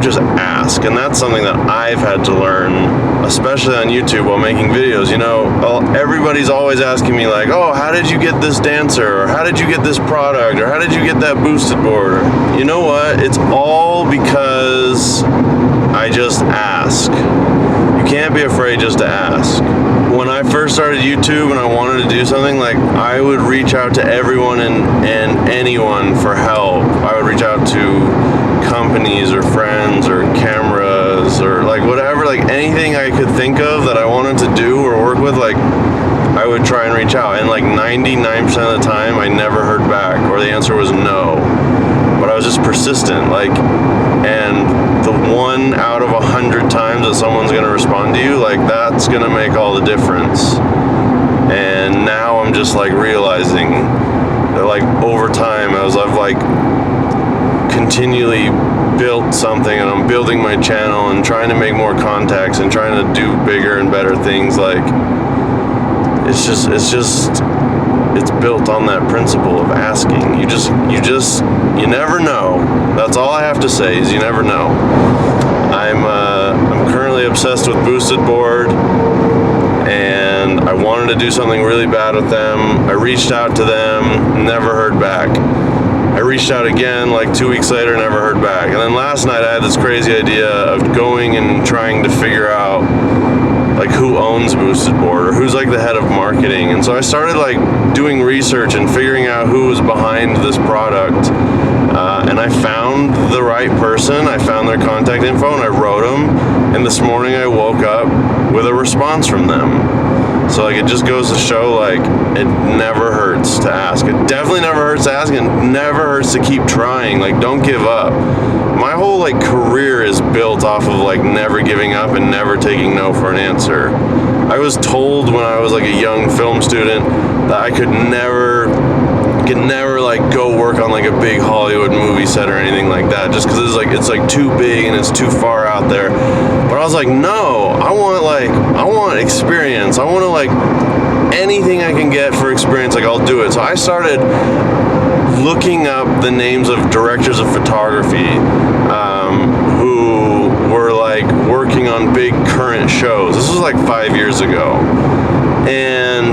don't just ask. And that's something that I've had to learn, especially on YouTube while making videos. You know, everybody's always asking me like, oh, how did you get this dancer? Or how did you get this product? Or how did you get that boosted board? Or, you know what? It's all because I just ask. You can't be afraid just to ask. When I first started YouTube and I wanted to do something, like, I would reach out to everyone and anyone for help. I would reach out to companies or friends or cameras or like whatever, like anything I could think of that I wanted to do or work with, like, I would try and reach out. And like 99% of the time, I never heard back, or the answer was no. But I was just persistent, like, and the 1 out of 100 times that someone's gonna respond to you, like, that's gonna make all the difference. And now I'm just like realizing that, like, over time, as I've like continually built something and I'm building my channel and trying to make more contacts and trying to do bigger and better things, like, it's built on that principle of asking. You never know. That's all I have to say, is you never know. I'm currently obsessed with Boosted Board, and I wanted to do something really bad with them. I reached out to them, never heard back. I reached out again like 2 weeks later, never heard back. And then last night I had this crazy idea of going and trying to figure out like who owns Boosted Board or who's like the head of marketing. And so I started like doing research and figuring out who was behind this product. And I found the right person. I found their contact info and I wrote them. And this morning I woke up with a response from them. So like, it just goes to show, like, it never hurts to ask. It definitely never hurts to ask, and it never hurts to keep trying. Like, don't give up. My whole like career is built off of like never giving up and never taking no for an answer. I was told when I was like a young film student that I could never like go work on like a big Hollywood movie set or anything like that, just because it's like too big and it's too far out there. But I was like, no, I want experience. I want to, like, anything I can get for experience, like, I'll do it. So I started looking up the names of directors of photography who were like working on big current shows. This was like 5 years ago. And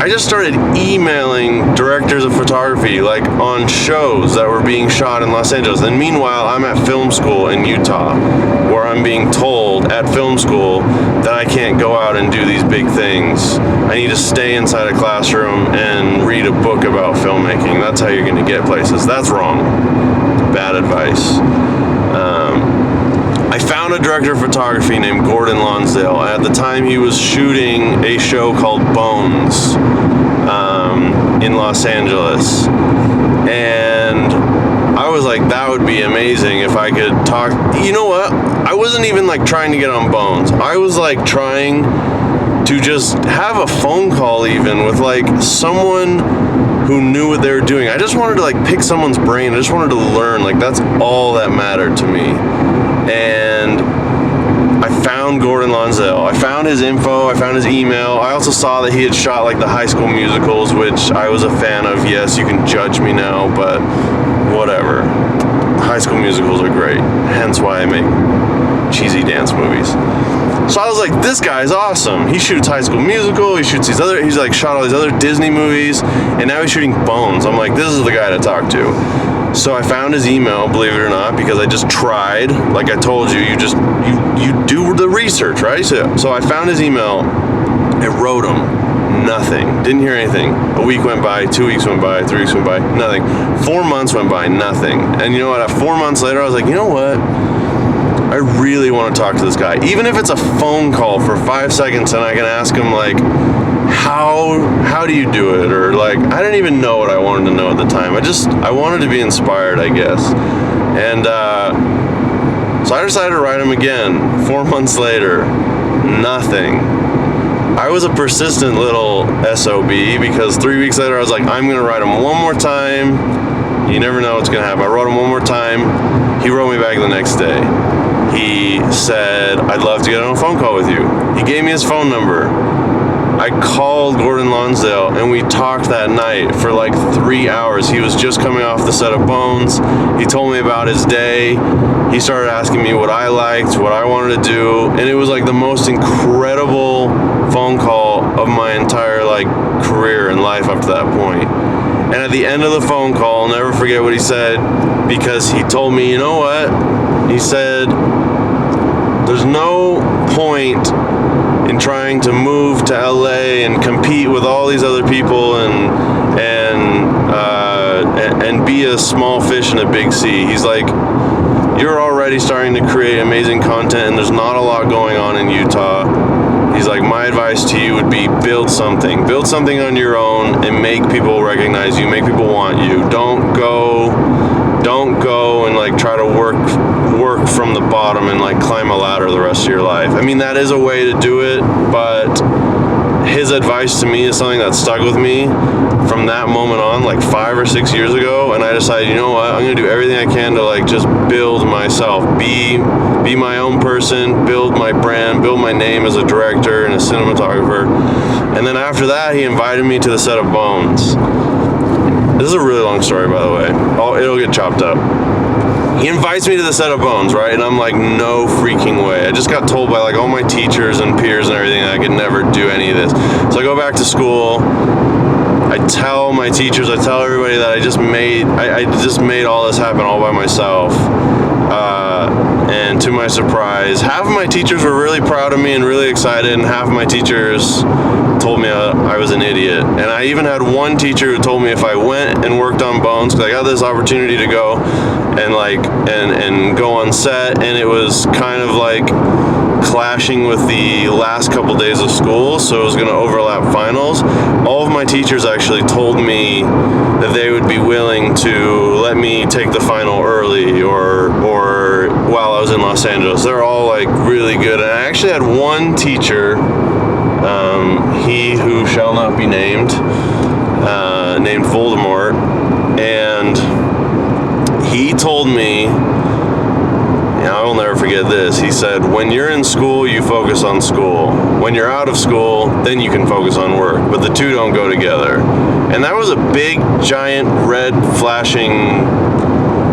I just started emailing directors of photography, like, on shows that were being shot in Los Angeles. And meanwhile, I'm at film school in Utah, where I'm being told at film school that I can't go out and do these big things. I need to stay inside a classroom and read a book about filmmaking. That's how you're going to get places. That's wrong. Bad advice. I found a director of photography named Gordon Lonsdale. At the time, he was shooting a show called Bones in Los Angeles. And I was like, that would be amazing if I could talk. You know what? I wasn't even like trying to get on Bones. I was like trying to just have a phone call even with like someone who knew what they were doing. I just wanted to like pick someone's brain. I just wanted to learn. Like, that's all that mattered to me. And I found Gordon Lonsdale. I found his info. I found his email. I also saw that he had shot like the High School Musicals, which I was a fan of. Yes, you can judge me now, but whatever. High School Musicals are great. Hence why I make cheesy dance movies. So I was like, this guy's awesome. He shoots High School Musical. He's like shot all these other Disney movies, and now he's shooting Bones. I'm like, this is the guy to talk to. So I found his email, believe it or not, because I just tried. Like I told you, you do the research, right? So I found his email. I wrote him. Nothing. Didn't hear anything. A week went by, 2 weeks went by, 3 weeks went by, nothing. 4 months went by, nothing. And you know what? 4 months later, I was like, you know what? I really want to talk to this guy. Even if it's a phone call for 5 seconds and I can ask him, like, how do you do it? Or like, I didn't even know what I wanted to know at the time. I wanted to be inspired, I guess. And so I decided to write him again. 4 months later, nothing. I was a persistent little SOB because 3 weeks later I was like, I'm going to write him one more time. You never know what's going to happen. I wrote him one more time. He wrote me back the next day. He said, I'd love to get on a phone call with you. He gave me his phone number. I called Gordon Lonsdale and we talked that night for like 3 hours. He was just coming off the set of Bones. He told me about his day. he started asking me what I liked, what I wanted to do, and it was like the most incredible phone call of my entire like career and life up to that point. And at the end of the phone call, I'll never forget what he said, because he told me, you know what? He said, there's no point in trying to move to LA and compete with all these other people and be a small fish in a big sea. He's like, you're already starting to create amazing content, and there's not a lot going on in Utah. He's like, my advice to you would be build something on your own and make people recognize you, make people want you. Don't go and like try to work from the bottom and like climb a ladder the rest of your life. I mean, that is a way to do it, but his advice to me is something that stuck with me from that moment on, like 5 or 6 years ago. And I decided, you know what, I'm gonna do everything I can to like just build myself, be my own person, build my brand, build my name as a director and a cinematographer. And then after that, he invited me to the set of Bones. This is a really long story, by the way. It'll get chopped up. He invites me to the set of Bones, right? And I'm like, no freaking way. I just got told by like all my teachers and peers and everything that I could never do any of this. So I go back to school. I tell my teachers, I tell everybody that I just made all this happen all by myself. And to my surprise, half of my teachers were really proud of me and really excited, and half of my teachers told me I was an idiot. And I even had one teacher who told me if I went and worked on Bones, because I got this opportunity to go and go on set, and it was kind of like clashing with the last couple days of school, so it was going to overlap finals. All of my teachers actually told me that they would be willing to let me take the final early or while I was in Los Angeles. They're all like really good. And I actually had one teacher, he who shall not be named Voldemort, and he told me, I will never forget this. He said, when you're in school, you focus on school. When you're out of school, then you can focus on work. But the two don't go together. And that was a big, giant, red, flashing,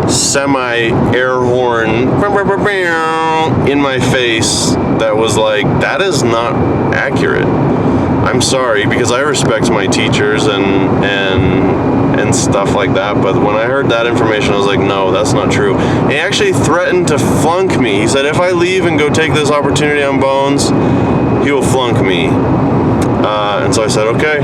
semi-air horn in my face that was like, that is not accurate. I'm sorry, because I respect my teachers and stuff like that, but when I heard that information, I was like, no, that's not true. He actually threatened to flunk me. He said, if I leave and go take this opportunity on Bones, he will flunk me. And so I said, okay,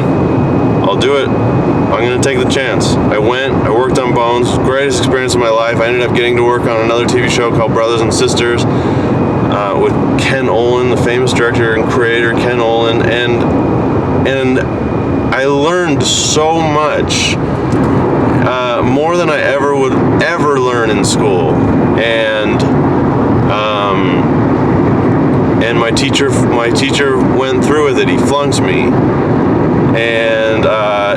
I'll do it. I'm going to take the chance. I went, I worked on Bones, greatest experience of my life. I ended up getting to work on another TV show called Brothers and Sisters with Ken Olin, the famous director and creator Ken Olin, and I learned so much, more than I would ever learn in school, and my teacher went through with it. He flunked me, and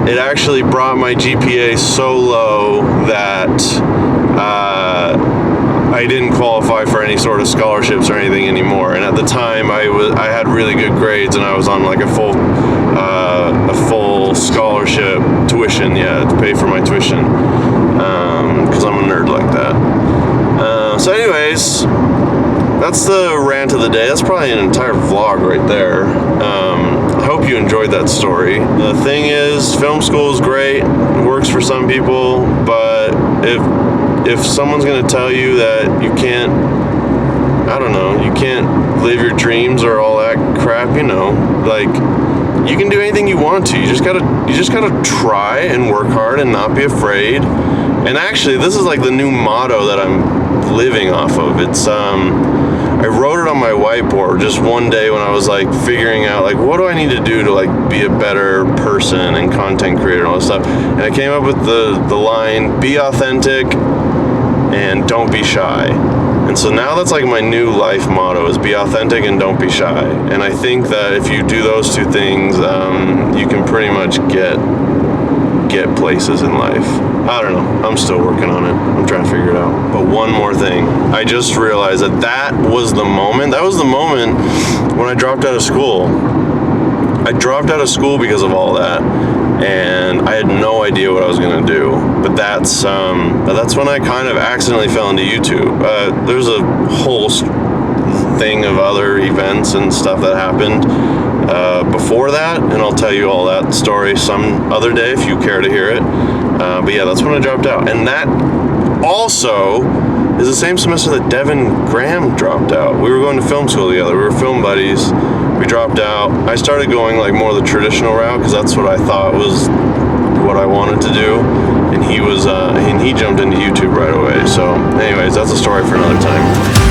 it actually brought my GPA so low that I didn't qualify for any sort of scholarships or anything anymore. And at the time, I had really good grades, and I was on like a full scholarship tuition, to pay for my tuition, because I'm a nerd like that. So anyways, that's the rant of the day. That's probably an entire vlog right there. I hope you enjoyed that story. The thing is, film school is great. It works for some people, but if someone's going to tell you that you can't live your dreams or all that crap, like, you can do anything you want to. You just gotta try and work hard and not be afraid. And actually, this is like the new motto that I'm living off of. It's I wrote it on my whiteboard just one day when I was like figuring out like, what do I need to do to like be a better person and content creator and all this stuff. And I came up with the line, be authentic and don't be shy. And so now that's like my new life motto, is be authentic and don't be shy. And I think that if you do those two things, you can pretty much get places in life. I don't know. I'm still working on it. I'm trying to figure it out. But one more thing. I just realized that was the moment when I dropped out of school. I dropped out of school because of all that, and I had no idea what I was going to do. But that's when I kind of accidentally fell into YouTube. There's a whole thing of other events and stuff that happened before that, and I'll tell you all that story some other day if you care to hear it. But yeah, that's when I dropped out, and that also is the same semester that Devin Graham dropped out. We were going to film school together. We were film buddies. We dropped out. I started going like more the traditional route because that's what I thought was what I wanted to do, and he jumped into YouTube right away. So anyways, that's a story for another time.